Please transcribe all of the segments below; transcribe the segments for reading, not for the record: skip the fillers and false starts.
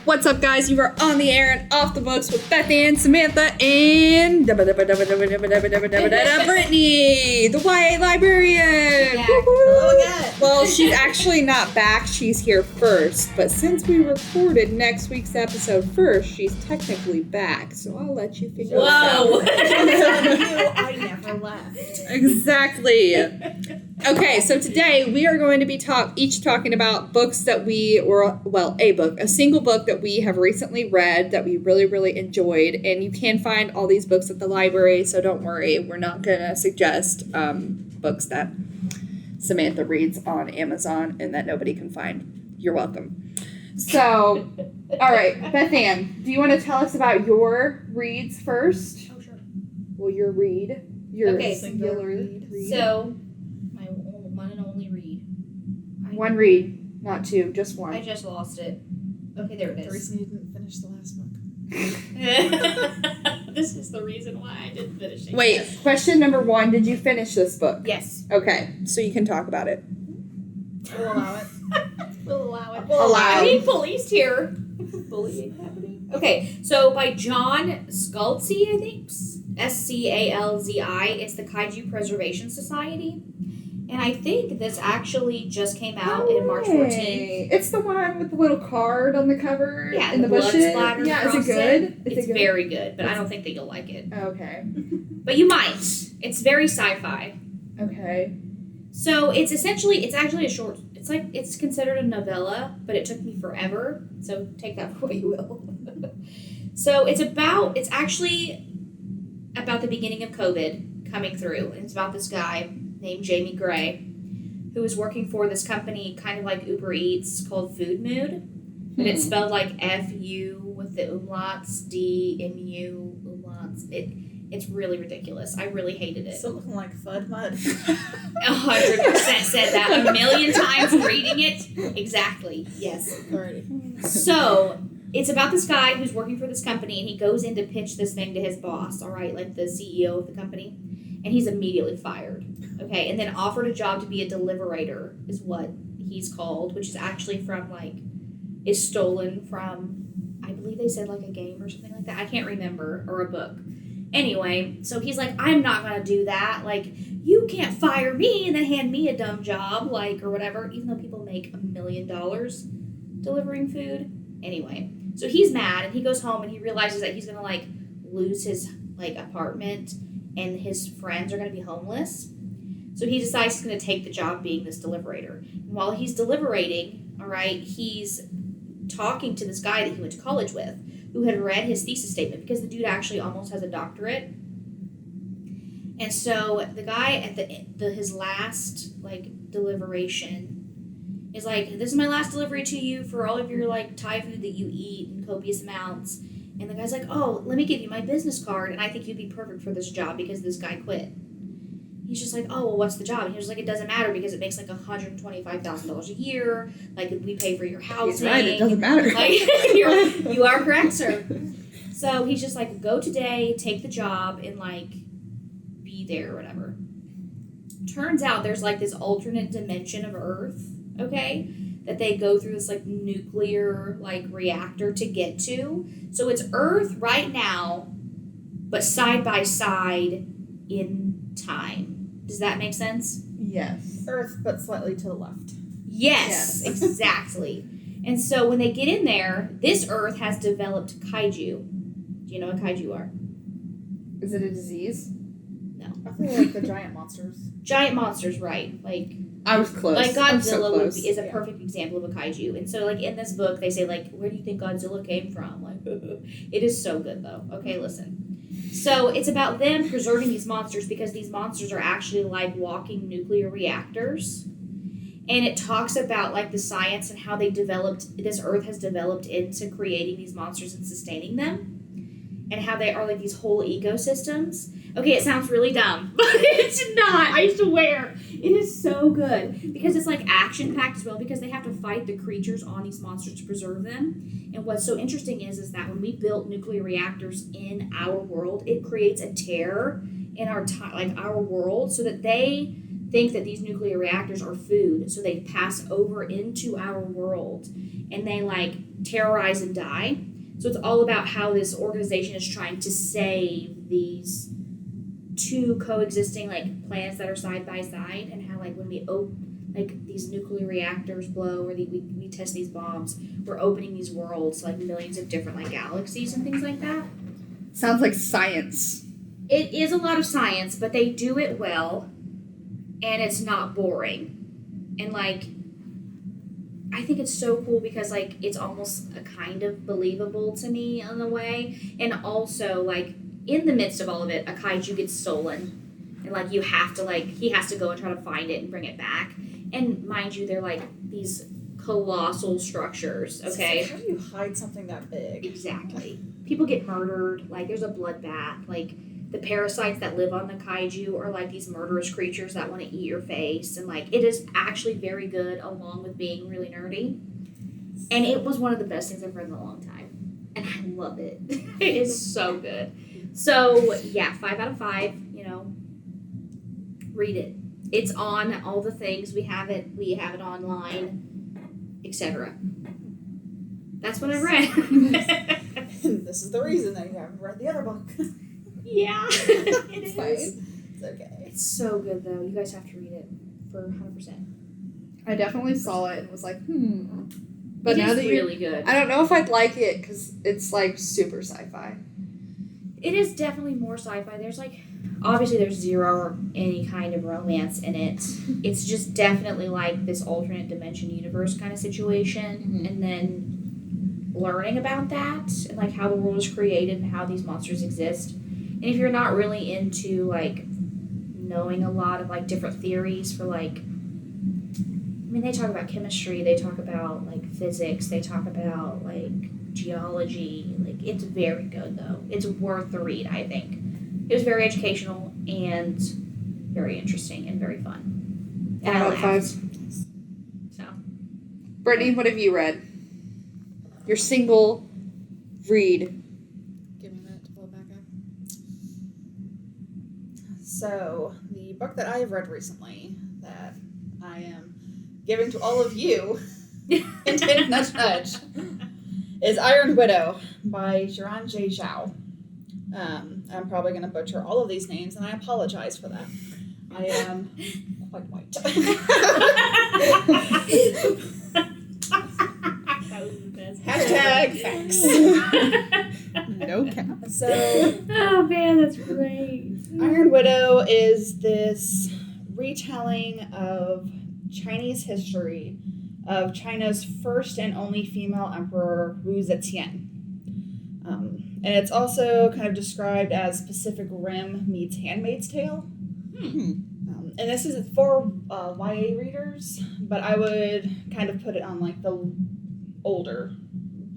What's up, guys? You are on the air and off the books with Bethann and Samantha and Brittany, the YA librarian. Hello again. Well, she's actually not back. She's here first. But since we recorded next week's episode first, she's technically back. So I'll let you figure it out. Whoa. I never left. Exactly. Okay, so today we are going to be talking about books that a single book that we have recently read that we really, really enjoyed. And you can find all these books at the library, so don't worry. We're not going to suggest books that Samantha reads on Amazon and that nobody can find. You're welcome. So, all right, Bethann, do you want to tell us about your reads first? Oh, sure. Well, your singular read. So, my one and only read. One read, not two, just one. I just lost it. Okay, there it The is. reason you didn't finish the last book. This is the reason why I didn't finish it. Wait, Yes. question number 1, did you finish this book? Yes. Okay, so you can talk about it. We'll allow it. We'll allow it. Allow. I need police here. Bullying happening. Okay, so by John Scalzi, I think. Scalzi. It's the Kaiju Preservation Society. And I think this actually just came out in March 14th. It's the one with the little card on the cover in the blood bushes. splattered Yeah, is it across good? It's very good, but I don't think that you'll like it. Okay. But you might. It's very sci-fi. Okay. So it's actually a short, it's considered a novella, but it took me forever. So take that for what you will. So it's actually about the beginning of COVID coming through. And it's about this guy named Jamie Gray, who is working for this company kind of like Uber Eats called Food Mood. And it's spelled like F-U with the umlauts, D-M-U umlauts. It's really ridiculous. I really hated it. Still looking like Fud Mud. 100% said that a million times reading it. Exactly. Yes. Alrighty. So it's about this guy who's working for this company, and he goes in to pitch this thing to his boss, all right, like the CEO of the company, and he's immediately fired, okay, and then offered a job to be a deliberator is what he's called, which is actually is stolen from, I believe they said like a game or something like that. I can't remember, or a book. Anyway, so he's like, I'm not going to do that. Like, you can't fire me and then hand me a dumb job, or whatever, even though people make $1 million delivering food. Anyway, so he's mad, and he goes home, and he realizes that he's going to, lose his, apartment, and his friends are going to be homeless. So he decides he's going to take the job being this deliberator. And while he's deliberating, all right, he's talking to this guy that he went to college with, who had read his thesis statement, because the dude actually almost has a doctorate. And so the guy at his last deliberation is like, this is my last delivery to you for all of your Thai food that you eat in copious amounts. And the guy's like, oh, let me give you my business card, and I think you'd be perfect for this job because this guy quit. He's just like, oh, well, what's the job? And he was like, it doesn't matter because it makes $125,000 a year. We pay for your housing. He's right, it doesn't matter. You are correct, sir. So he's just like, go today, take the job, and be there or whatever. Turns out there's this alternate dimension of Earth, okay, that they go through this nuclear reactor to get to. So it's Earth right now, but side by side in time. Does that make sense? Yes. Earth, but slightly to the left. Yes. Exactly. And so when they get in there, this Earth has developed kaiju. Do you know what kaiju are? Is it a disease? No. I feel the giant monsters. Giant monsters, right. I was close. Godzilla is a perfect example of a kaiju. And so, in this book, they say, where do you think Godzilla came from? It is so good, though. Okay, listen. So, it's about them preserving these monsters because these monsters are actually walking nuclear reactors. And it talks about, the science and how this Earth has developed into creating these monsters and sustaining them. And how they are, these whole ecosystems. Okay, it sounds really dumb, but it's not, I swear. It is so good because it's action-packed as well because they have to fight the creatures on these monsters to preserve them. And what's so interesting is that when we built nuclear reactors in our world, it creates a tear in our world so that they think that these nuclear reactors are food, so they pass over into our world and they like terrorize and die. So it's all about how this organization is trying to save these two coexisting like planets that are side by side, and how like when we like these nuclear reactors blow or we test these bombs, we're opening these worlds to like millions of different like galaxies and things like that. Sounds like science. It is a lot of science, but they do it well, and it's not boring. And like, I think it's so cool because like it's almost a kind of believable to me in a way, and also like in the midst of all of it, a kaiju gets stolen, and like you have to like he has to go and try to find it and bring it back. And mind you, they're like these colossal structures. Okay, How do you hide something that big? exactly. People get murdered. Like there's a bloodbath. Like the parasites that live on the kaiju are like these murderous creatures that want to eat your face, and like it is actually very good along with being really nerdy. And it was one of the best things I've read in a long time, and I love it. It is so good. So yeah, 5 out of 5. You know, read it. It's on all the things. We have it online, etc. That's what I read. This is the reason that you haven't read the other book. Yeah, it is. Fine. It's okay. It's so good though. You guys have to read it for 100%. I definitely saw it and was like, But It now is that really good. I don't know if I'd like it because it's like super sci-fi. It is definitely more sci-fi. There's like, obviously there's zero or any kind of romance in it. It's just definitely like this alternate dimension universe kind of situation, and then learning about that and like how the world is created and how these monsters exist. And if you're not really into like knowing a lot of like different theories for like, I mean, they talk about chemistry, they talk about like physics, they talk about like geology. Like it's very good though. It's worth the read, I think. It was very educational and very interesting and very fun. And I laughed. So, Brittany, what have you read? Your single read. Give me a minute to pull it back up. So, the book that I have read recently that I am giving to all of you, hint, hint, nudge, nudge, is Iron Widow by Jiran J. Zhao. I'm probably going to butcher all of these names, and I apologize for that. I am quite white. that was the best. Hashtag facts. No cap. So, Oh man, that's great. Iron Widow is this retelling of Chinese history of China's first and only female emperor, Wu Zetian. And it's also kind of described as Pacific Rim meets Handmaid's Tale. And this is for YA readers, but I would kind of put it on like the older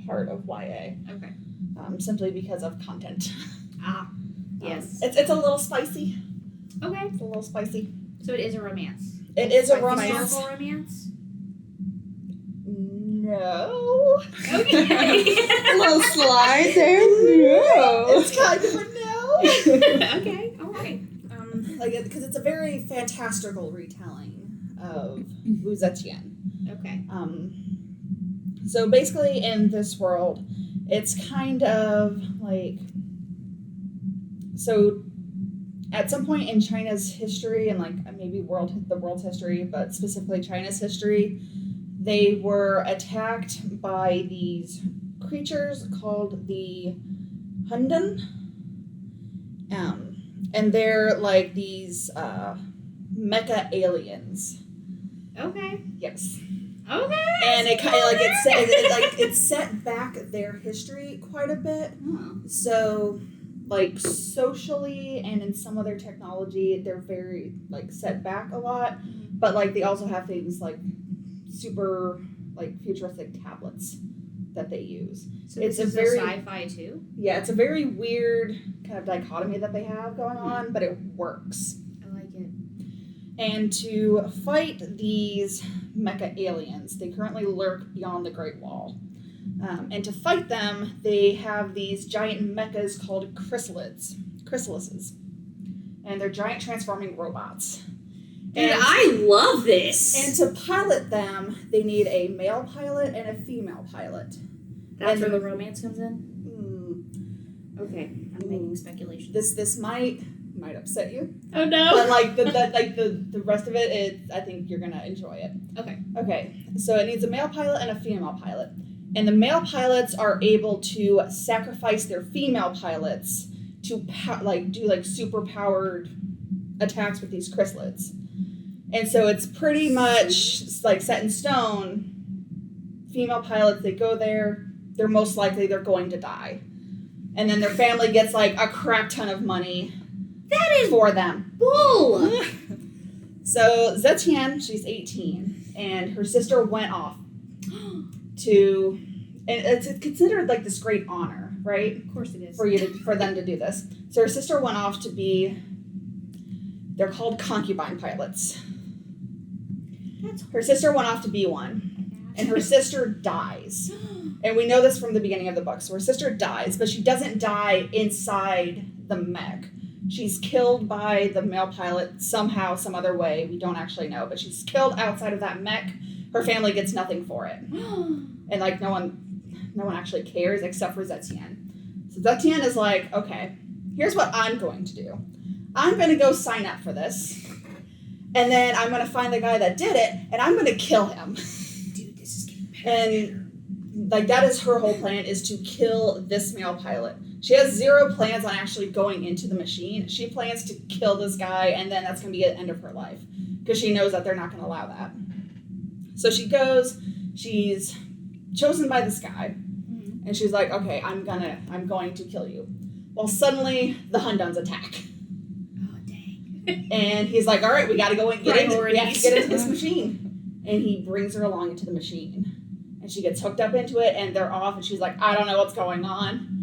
part of YA. Okay. Simply because of content. Yes. It's a little spicy. Okay. It's a little spicy. So it is a romance. It is a Spicy romance. Historical romance? No. Okay. A little slide there. No. It's kind of a no. Okay. All right. Because it's a very fantastical retelling of Wu Zetian. Okay. So basically, in this world, it's kind of like, so at some point in China's history, and like maybe the world's history, but specifically China's history, they were attacked by these creatures called the Hundan. And they're like these mecha aliens. Okay. Yes. Okay. And it kind of like it set back their history quite a bit. Oh. So like socially and in some of their technology, they're very like set back a lot. But like they also have things like super like futuristic tablets that they use. So It's this a is very- sci-fi too? Yeah, it's a very weird kind of dichotomy that they have going on, but it works. I like it. And to fight these mecha aliens, they currently lurk beyond the Great Wall. And to fight them, they have these giant mechas called chrysalises. And they're giant transforming robots. Dude, I love this. And to pilot them, they need a male pilot and a female pilot. That's where the romance comes in? Mm, Okay, I'm making speculation. this might upset you. Oh no. But like the rest of it, I think you're gonna enjoy it. Okay. So it needs a male pilot and a female pilot, and the male pilots are able to sacrifice their female pilots to do super powered attacks with these chrysalids, and so it's pretty much like set in stone. Female pilots, they go there, they're most likely they're going to die, and then their family gets like a crap ton of money. That is for them. bull. So Bethann, she's 18, and her sister went off to, and it's considered like this great honor, right? Of course it is. For them to do this. So her sister went off to be. They're called concubine pilots. Her sister went off to be one, and her sister dies. And we know this from the beginning of the book. So her sister dies, but she doesn't die inside the mech. She's killed by the male pilot somehow, some other way. We don't actually know, but she's killed outside of that mech. Her family gets nothing for it, and like no one actually cares except for Bethann. So Bethann is like, okay, here's what I'm going to do. I'm going to go sign up for this, and then I'm going to find the guy that did it, and I'm going to kill him. Dude, this is getting better. And like that is her whole plan, is to kill this male pilot. She has zero plans on actually going into the machine. She plans to kill this guy, and then that's going to be the end of her life, because she knows that they're not going to allow that. So she goes, she's chosen by this guy, and she's like, okay, I'm going to kill you. Well, suddenly the Hunduns attack. Oh, dang. And he's like, all right, we got to go and we have to get into this Priorities. machine. And he brings her along into the machine. And she gets hooked up into it, and they're off, and she's like, I don't know what's going on.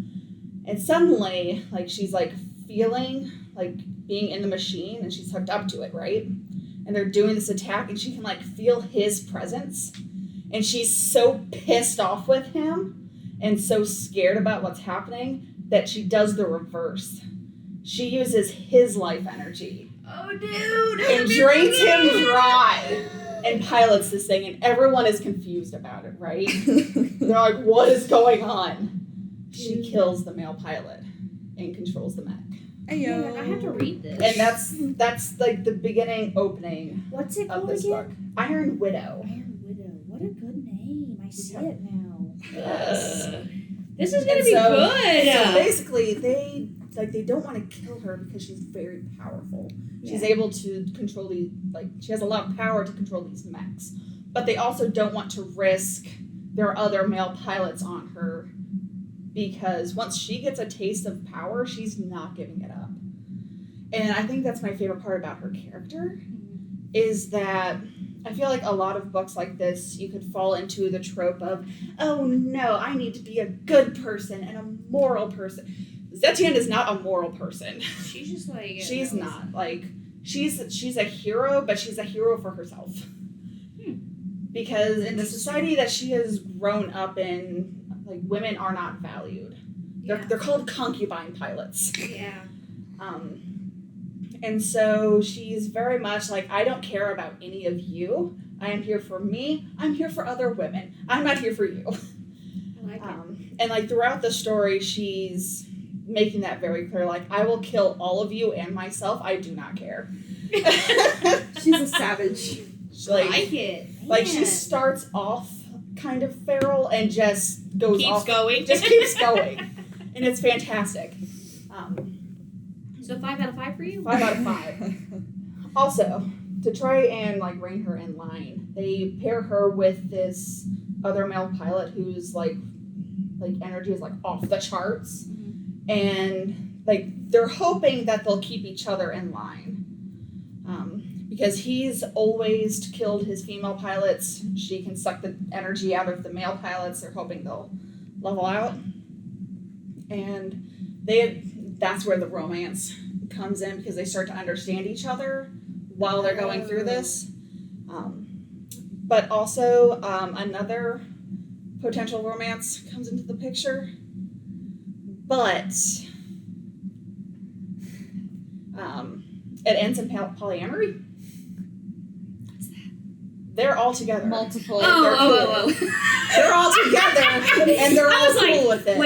And suddenly, like, she's, like, feeling, like, being in the machine, and she's hooked up to it, right? And they're doing this attack, and she can, like, feel his presence. And she's so pissed off with him and so scared about what's happening that she does the reverse. She uses his life energy. Oh, dude. And drains him dry. And pilots this thing, and everyone is confused about it, right? They're like, what is going on? She kills the male pilot and controls the mech. Ayo. I have to read this. And that's like the opening What's it of called this again? book. Iron Widow. Iron Widow. What a good name. I see it now. Yes. This is going to And be so- good. So basically, they don't want to kill her because she's very powerful. She's able to control she has a lot of power to control these mechs. But they also don't want to risk their other male pilots on her, because once she gets a taste of power, she's not giving it up. And I think that's my favorite part about her character, is that I feel like a lot of books like this, you could fall into the trope of, oh no, I need to be a good person and a moral person. Bethann is not a moral person. She's just like... She's not. Like, she's a hero, but she's a hero for herself. Because in the society that she has grown up in, like, women are not valued. They're called concubine pilots. Yeah. And so she's very much like, I don't care about any of you. I am here for me. I'm here for other women. I'm not here for you. I like it. And like throughout the story, she's making that very clear. Like, I will kill all of you and myself. I do not care. She's a savage. I like it. Like, she Man. starts off kind of feral and just goes Keeps off. going. Just keeps going. And it's fantastic. So 5 out of 5 for you? 5 out of 5. Also, to try and like rein her in line, they pair her with this other male pilot who's like energy is like off the charts, and like they're hoping that they'll keep each other in line, because he's always killed his female pilots. She can suck the energy out of the male pilots. They're hoping they'll level out, and that's where the romance comes in, because they start to understand each other while they're going through this. But also another potential romance comes into the picture. But it ends in polyamory. They're all together. Multiple. Oh. They're all together, and they're all cool with it.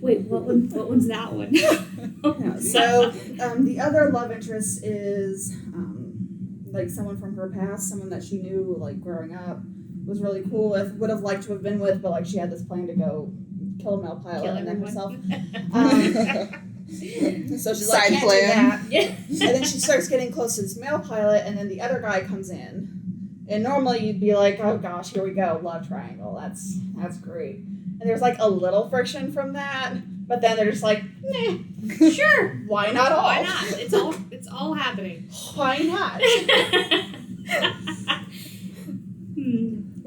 Wait, what one's that one? Yeah, so the other love interest is like someone from her past, someone that she knew like growing up, was really cool with, would have liked to have been with, but like she had this plan to go kill a male pilot and then herself. So she's like, can't do that. Yeah. And then she starts getting close to this male pilot, and then the other guy comes in. And normally you'd be like, oh gosh, here we go, love triangle. That's great. And there's like a little friction from that, but then they're just like, nah, Sure. why not all? Why not? It's all happening. Why not?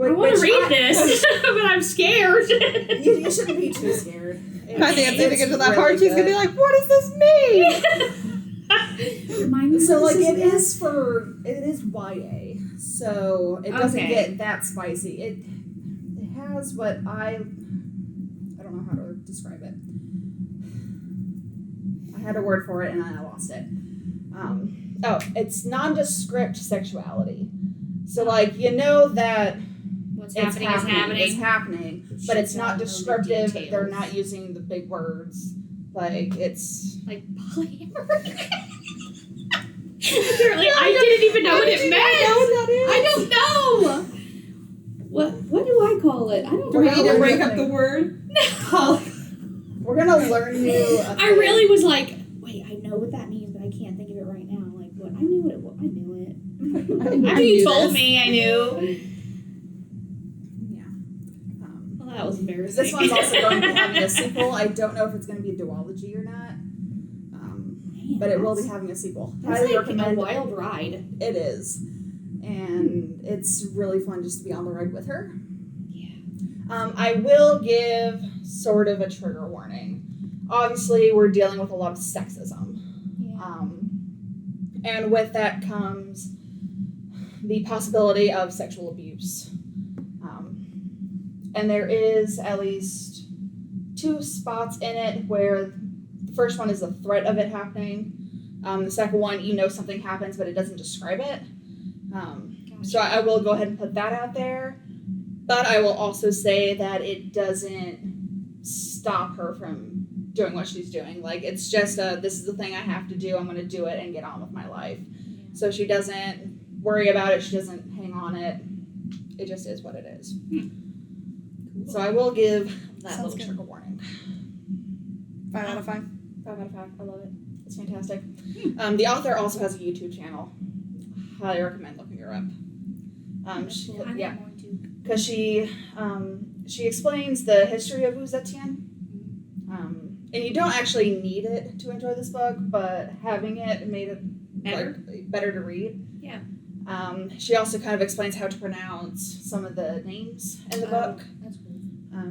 I want to read this, but I'm scared. You shouldn't be too scared. I think after we get to that really part, she's gonna be like, "What does this mean?" Remind me. So what like this it is is YA, so it doesn't Okay. get that spicy. It has what I don't know how to describe it. I had a word for it and I lost it. It's nondescript sexuality. So like you know that What's it's happening is happening. but it's not Don't know the descriptive. details. They're not using the big words. Like it's Like polyamory. Apparently, I didn't even know what it meant. I don't know. What do I call it? I don't Do we know. need to break up the word? we're gonna learn you. I really was like, wait, I know what that means, but I can't think of it right now. Like, what? I knew it. I knew it. After you told me, I knew. Yeah. Well, that was embarrassing. This one's also going to be having a sequel. I don't know if it's going to be a duology or not, Man, but it will be having a sequel. That's Highly like recommend a wild ride. It is, and it's really fun just to be on the ride with her. Yeah. I will give sort of a trigger warning. Obviously, we're dealing with a lot of sexism. Yeah. And with that comes the possibility of sexual abuse. And there is at least 2 spots in it where the first one is the threat of it happening. The second one, you know something happens, but it doesn't describe it. So I will go ahead and put that out there. But I will also say that it doesn't stop her from doing what she's doing. Like, it's just this is the thing I have to do. I'm going to do it and get on with my life. Yeah. So she doesn't worry about it. She doesn't hang on it. It just is what it is. So I will give that Sounds little good. trigger warning. 5 out of 5. 5 out of 5. I love it. It's fantastic. The author also has a YouTube channel. Highly recommend looking her up. I'm going to. Because she explains the history of Wu Zetian. And you don't actually need it to enjoy this book, but having it made it better to read. Yeah. She also kind of explains how to pronounce some of the names in the book. That's cool.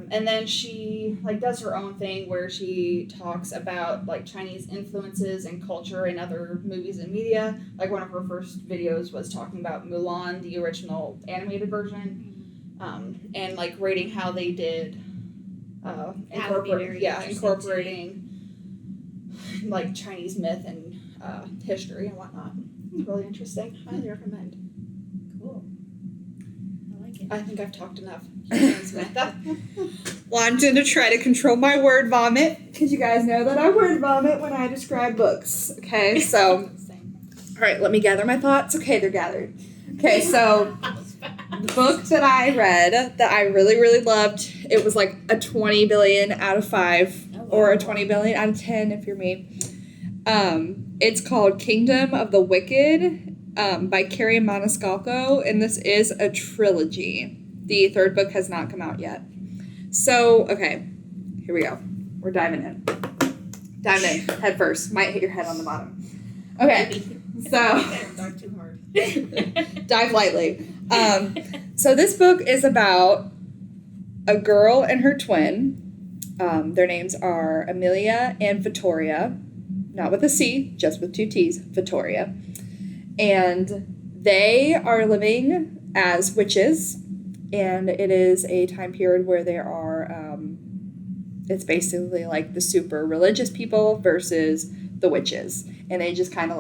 And then she does her own thing where she talks about Chinese influences and culture in other movies and media. Like one of her first videos was talking about Mulan, the original animated version, and rating how they did incorporating Chinese myth and history and whatnot. It's really interesting. Highly recommend. Cool. I like it. I think I've talked enough. Samantha. Well, I'm going to try to control my word vomit because you guys know that I word vomit when I describe books. Okay, so all right, let me gather my thoughts. Okay, they're gathered. Okay, so the book that I read that I really, really loved, it was like a 20 billion out of 5 or a 20 billion out of 10 if you're me. It's called Kingdom of the Wicked by Carrie Maniscalco, and this is a trilogy. The 3rd book has not come out yet. So, okay, here we go. We're diving in. Diving in, head first. Might hit your head on the bottom. Okay, so Not too hard. dive lightly. So this book is about a girl and her twin. Their names are Amelia and Vittoria. Not with a C, just with 2 T's, Vittoria. And they are living as witches, and it is a time period where there are, it's basically like the super religious people versus the witches. And they just kind of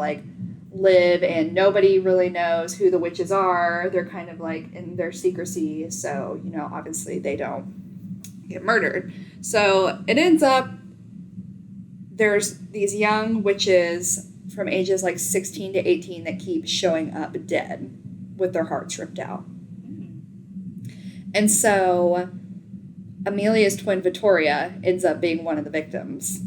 live, and nobody really knows who the witches are. They're kind of like in their secrecy, so, you know, obviously they don't get murdered. So it ends up there's these young witches from ages like 16 to 18 that keep showing up dead with their hearts ripped out. And so Amelia's twin Vittoria ends up being one of the victims.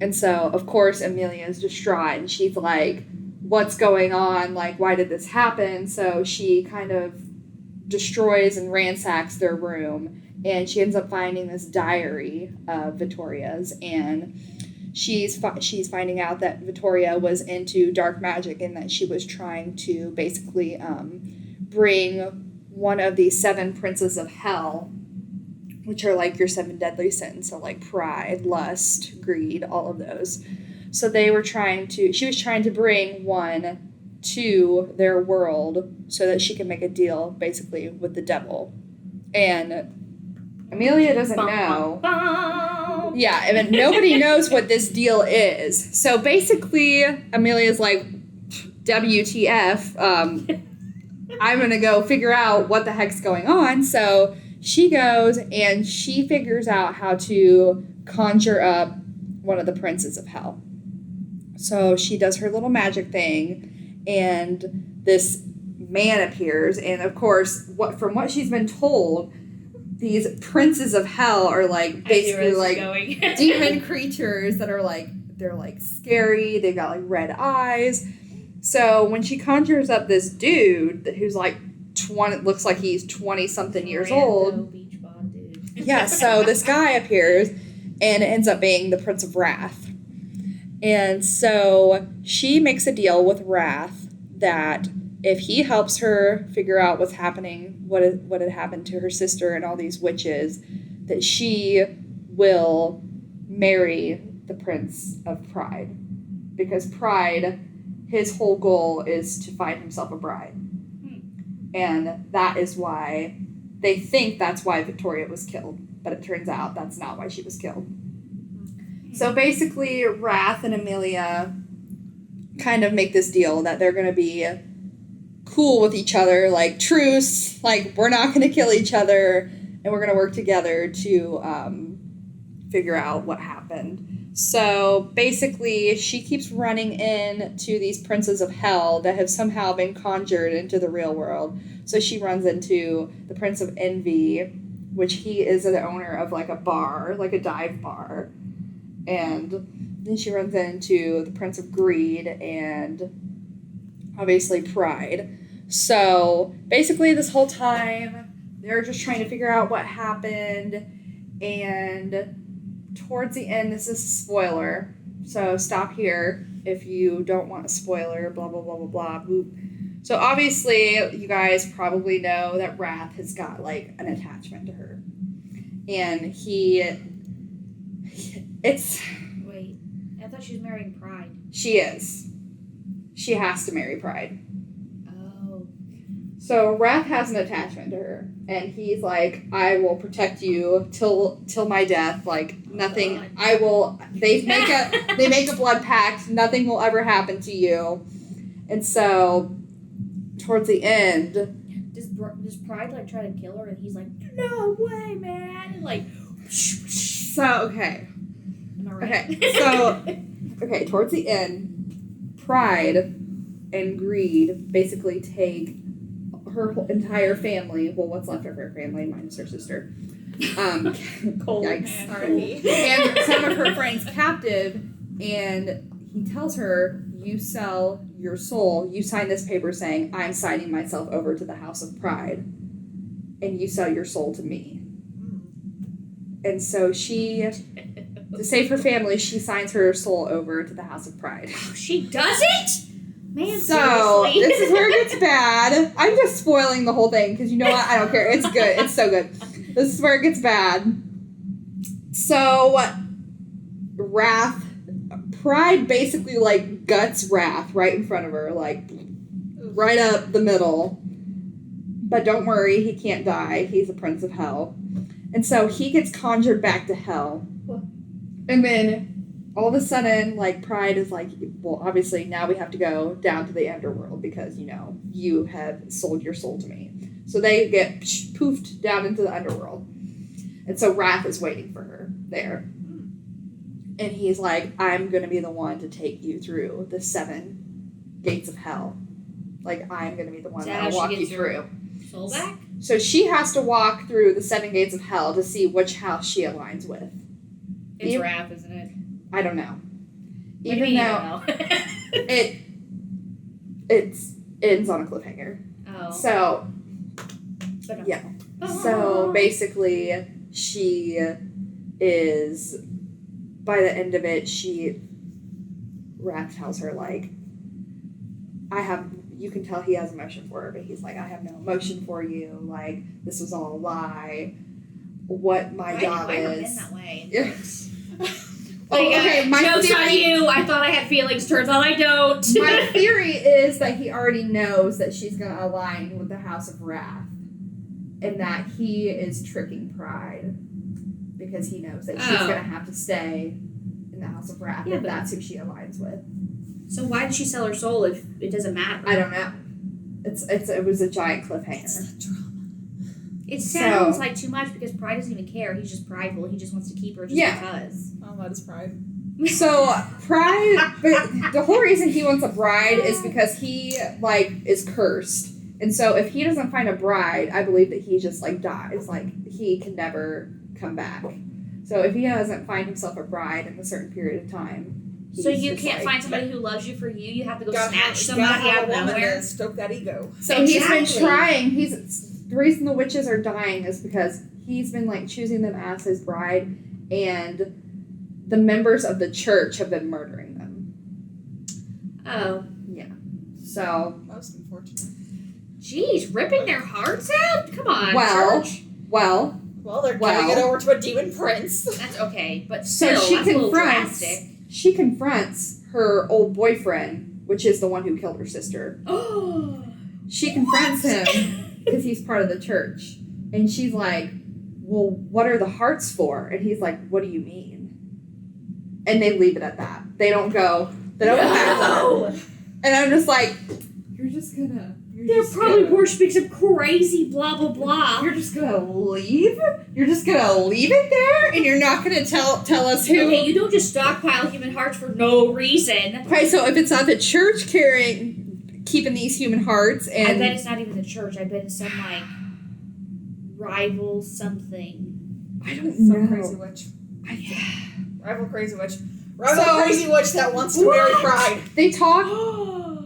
And so, of course, Amelia is distraught, and she's like, what's going on? Like, why did this happen? So she kind of destroys and ransacks their room, and she ends up finding this diary of Vittoria's, and she's finding out that Vittoria was into dark magic, and that she was trying to basically bring one of the 7 princes of hell, which are like your 7 deadly sins, so like pride, lust, greed, all of those. So she was trying to bring one to their world so that she can make a deal basically with the devil. And Amelia doesn't know. Yeah, and nobody knows what this deal is. So basically Amelia's like, WTF, I'm going to go figure out what the heck's going on. So she goes and she figures out how to conjure up one of the princes of hell. So she does her little magic thing, and this man appears. And of course, from what she's been told, these princes of hell are like basically like demon creatures that are like, they're like scary. They've got like red eyes. So when she conjures up this dude who's like 20, looks like he's 20 something years old. Beach bod dude. Yeah, so this guy appears, and it ends up being the Prince of Wrath. And so she makes a deal with Wrath that if he helps her figure out what's happening, what had happened to her sister and all these witches, that she will marry the Prince of Pride. Because Pride, his whole goal is to find himself a bride. And that is why they think that's why Vittoria was killed. But it turns out that's not why she was killed. So basically, Wrath and Amelia kind of make this deal that they're going to be cool with each other, like truce, like we're not going to kill each other, and we're going to work together to figure out what happened. So basically, she keeps running into these princes of hell that have somehow been conjured into the real world. So she runs into the Prince of Envy, which he is the owner of like a bar, like a dive bar. And then she runs into the Prince of Greed and obviously Pride. So basically this whole time, they're just trying to figure out what happened. And towards the end, this is a spoiler. So stop here if you don't want a spoiler, blah, blah, blah, blah, blah. Boop. So obviously, you guys probably know that Wrath has got like an attachment to her. And Wait, I thought she was marrying Pride. She is. She has to marry Pride. Oh. So Wrath has an attachment to her, and he's like, I will protect you till my death. Like nothing. God. I will. They make a blood pact. Nothing will ever happen to you. And so, towards the end, does Pride like try to kill her, and he's like, no way, man, and like. So okay. Am I right? Okay. So okay. Towards the end, Pride and Greed basically take her whole entire family, well, what's left of her family, minus her sister, Cold yikes, man. and some of her friends captive, and he tells her, you sell your soul, you sign this paper saying, I'm signing myself over to the House of Pride, and you sell your soul to me. And so she, to save her family, she signs her soul over to the House of Pride. She doesn't? Man, So, seriously. this is where it gets bad. I'm just spoiling the whole thing, because you know what? I don't care. It's good. It's so good. This is where it gets bad. So, Pride basically, like, guts Wrath right in front of her, like, right up the middle. But don't worry, he can't die. He's a prince of hell. And so, he gets conjured back to hell. And then all of a sudden, like, Pride is like, well, obviously now we have to go down to the underworld because, you know, you have sold your soul to me. So they get poofed down into the underworld. And so Wrath is waiting for her there. And he's like, I'm going to be the one to take you through the 7 gates of hell. Like, I'm going to be the one that will walk you through. Soul back? So she has to walk through the 7 gates of hell to see which house she aligns with. It's Wrath, isn't it? I don't know. Even though it ends on a cliffhanger. Oh. So, yeah. So basically, she is, by the end of it, Wrath tells her, like, you can tell he has emotion for her, but he's like, I have no emotion for you. Like, this was all a lie. What my job is. Been that way. Yeah. My joke's on you. I thought I had feelings. Turns out I don't. My theory is that he already knows that she's going to align with the House of Wrath, and that he is tricking Pride because he knows that she's going to have to stay in the House of Wrath if that's who she aligns with. So why did she sell her soul if it doesn't matter? I don't know. It was a giant cliffhanger. It's the drama. It sounds like too much because Pride doesn't even care. He's just prideful. He just wants to keep her just because. Oh, that is Pride. So Pride, but the whole reason he wants a bride is because he, like, is cursed. And so if he doesn't find a bride, I believe that he just, like, dies. Like, he can never come back. So if he doesn't find himself a bride in a certain period of time, so you can't find somebody who loves you for you. You have to go snatch somebody out of nowhere. Stoke that ego. So he's been trying. The reason the witches are dying is because he's been, like, choosing them as his bride, and the members of the church have been murdering them. Oh. Yeah. So. Most unfortunate. Jeez, ripping their hearts out? Come on, church. Well, they're giving it over to a demon prince. That's okay, but so still, that's a little drastic. She confronts her old boyfriend, which is the one who killed her sister. Oh. She confronts him because he's part of the church. And she's like, well, what are the hearts for? And he's like, what do you mean? And they leave it at that. They don't go. And I'm just like, They're probably worshiping some crazy blah, blah, blah. You're just going to leave? You're just going to leave it there? And you're not going to tell us who? Okay, you don't just stockpile human hearts for no reason. Okay, so if it's not the church keeping these human hearts, and I bet it's not even the church. I bet it's some, like, rival something. I don't know. Some crazy witch. Rival crazy witch. Rival crazy witch that wants to marry Pride. They talk.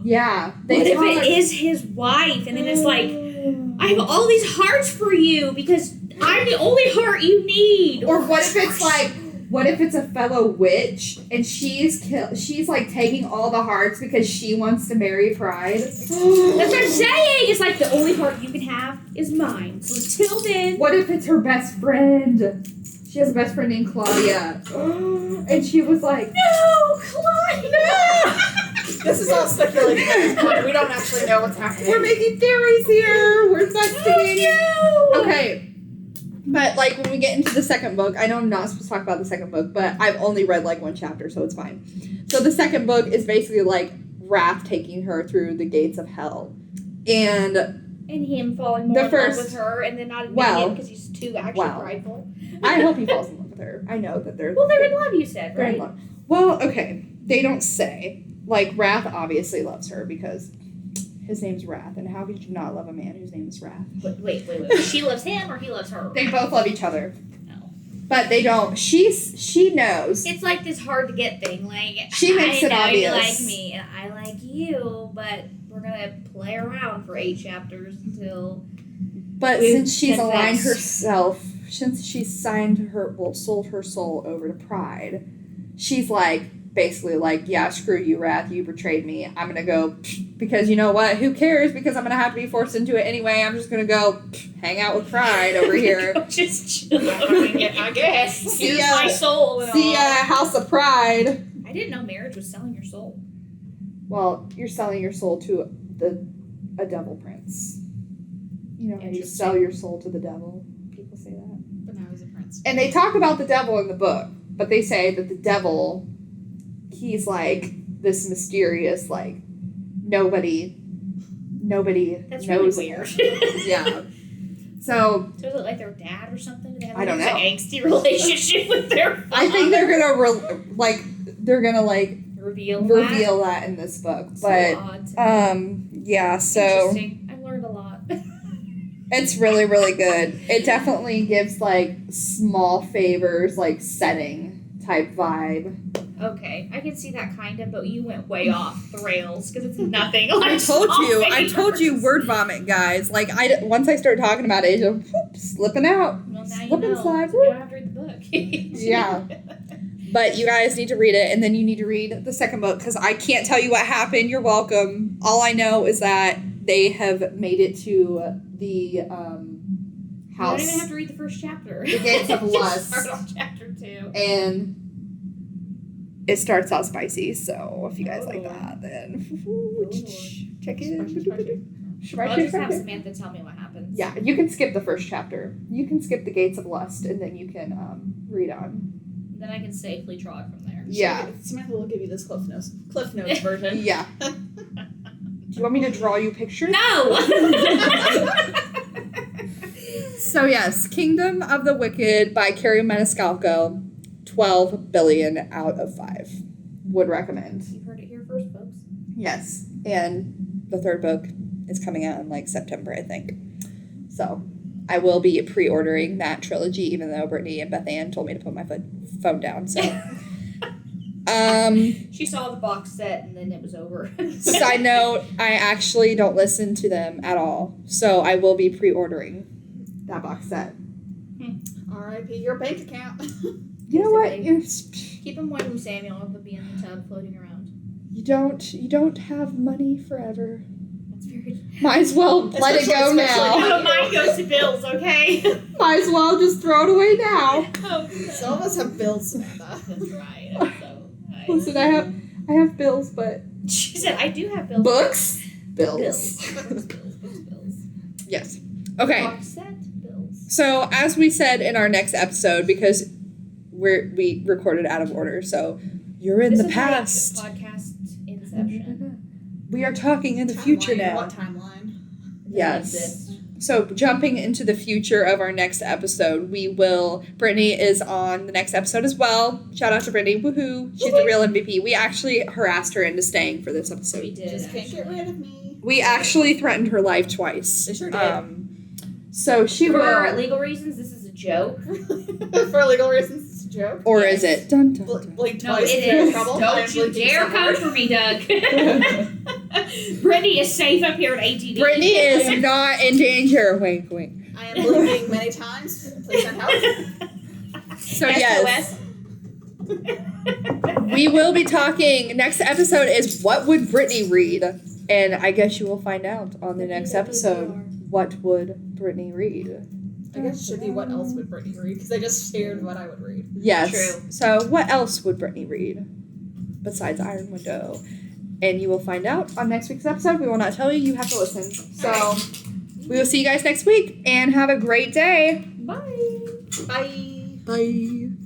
Yeah. What if it is his wife? And then it's like, I have all these hearts for you because I'm the only heart you need. Or what if it's like, what if it's a fellow witch and she's like taking all the hearts because she wants to marry Pride? That's what I'm saying. It's like the only heart you can have is mine. So until then. What if it's her best friend? She has a best friend named Claudia. And she was like, no, Claudia! No! This is all speculation at this point. We don't actually know what's happening. We're making theories here. We're investigating. Oh, no. Okay. But, like, when we get into the second book, I know I'm not supposed to talk about the second book, but I've only read, like, 1 chapter, so it's fine. So the second book is basically, like, Wrath taking her through the gates of hell. And him falling more in love with her and then not admitting it because he's too actually prideful. I hope he falls in love with her. I know that they're... Well, they're in love, you said, they're right? in love. Well, okay. They don't say. Like, Wrath obviously loves her because his name's Wrath, and how could you not love a man whose name is Wrath? Wait. She loves him or he loves her? They both love each other. No. But they don't. She knows. It's like this hard to get thing. Like, she makes it obvious. You like me, and I like you, but we're going to play around for 8 chapters until... But since she's aligned herself, since she's sold her soul over to Pride, she's like, basically like, yeah, screw you, Wrath, you betrayed me. I'm going to go, because you know what? Who cares? Because I'm going to have to be forced into it anyway. I'm just going to go hang out with Pride over here. Just chill. I guess. Here's my soul. See House of Pride. I didn't know marriage was selling your soul. Well, you're selling your soul to a devil prince. You know how you sell your soul to the devil? People say that. But now he's a prince. And they talk about the devil in the book, but they say that the devil he's like this mysterious, like nobody That's knows really weird. him. Yeah. So is it like their dad or something? Do they have I don't like, know. an angsty relationship with their father? I think they're gonna reveal that in this book. So But odd. yeah, so Interesting. I've learned a lot. it's really, really good. It definitely gives like small favors, like setting type vibe. Okay, I can see that kind of, but you went way off the rails because it's nothing like I told small you favors. word vomit, guys. Like once I started talking about it, it's whoop, slipping out. Well, now you Slip and know. slide, You don't have to read the book. Yeah. But you guys need to read it, and then you need to read the second book, because I can't tell you what happened. You're welcome. All I know is that they have made it to the house. You don't even have to read the first chapter. The Gates of Lust. Start on chapter 2. And it starts out spicy, so if you guys like that, then check it. I'll just have Samantha tell me what happens. Yeah, you can skip the first chapter. You can skip the Gates of Lust, and then you can read on. Then I can safely trot from there. Yeah. Samantha will give you this Cliff Notes version. Yeah. Do you want me to draw you pictures? No! So yes, Kingdom of the Wicked by Carrie Maniscalco, 12 billion out of 5. Would recommend. You've heard it here first, folks. Yes, and the third book is coming out in like September, I think. So I will be pre-ordering that trilogy, even though Brittany and Bethann told me to put my phone down. So, She saw the box set and then it was over. side note, I actually don't listen to them at all, so I will be pre-ordering that box set. R.I.P. your bank account. You know what? Keep them away from Samuel. He'll be in the tub floating around. You don't have money forever. That's very. Might as well let it go now. No, mine goes to bills, okay? Might as well just throw it away now. Oh, Some of us have bills, Samantha. that's right. I'm so. Listen, I have bills, but She said, I do have bills. books, bills. Bills. Yes. Okay. Box set bills. So as we said in our next episode, because we recorded out of order, so you're in This the is past. like podcast inception. We are talking in the future now. What timeline? Yes. So jumping into the future of our next episode, Brittany is on the next episode as well. Shout out to Brittany, woohoo! She's the real MVP. We actually harassed her into staying for this episode. We did. Just can't get rid of me. We actually threatened her life twice. They sure did. So she For will. legal reasons, this is a joke. For legal reasons, it's a joke. Or Yes. is it? Dun, dun, dun. Blink No, twice. it if you're in is. trouble. I am Don't you blinking dare somewhere. come for me, Doug. Brittany is safe up here at ATD. Brittany is not in danger. Wink, wink. I am blinking many times. Please send help. So yes, we will be talking. Next episode is what would Brittany read, and I guess you will find out on the next episode. What would Brittany read? I guess it should be what else would Brittany read, because I just shared what I would read. Yes. True. So what else would Brittany read besides Iron Window? And you will find out on next week's episode. We will not tell you. You have to listen. So we will see you guys next week, and have a great day. Bye. Bye. Bye.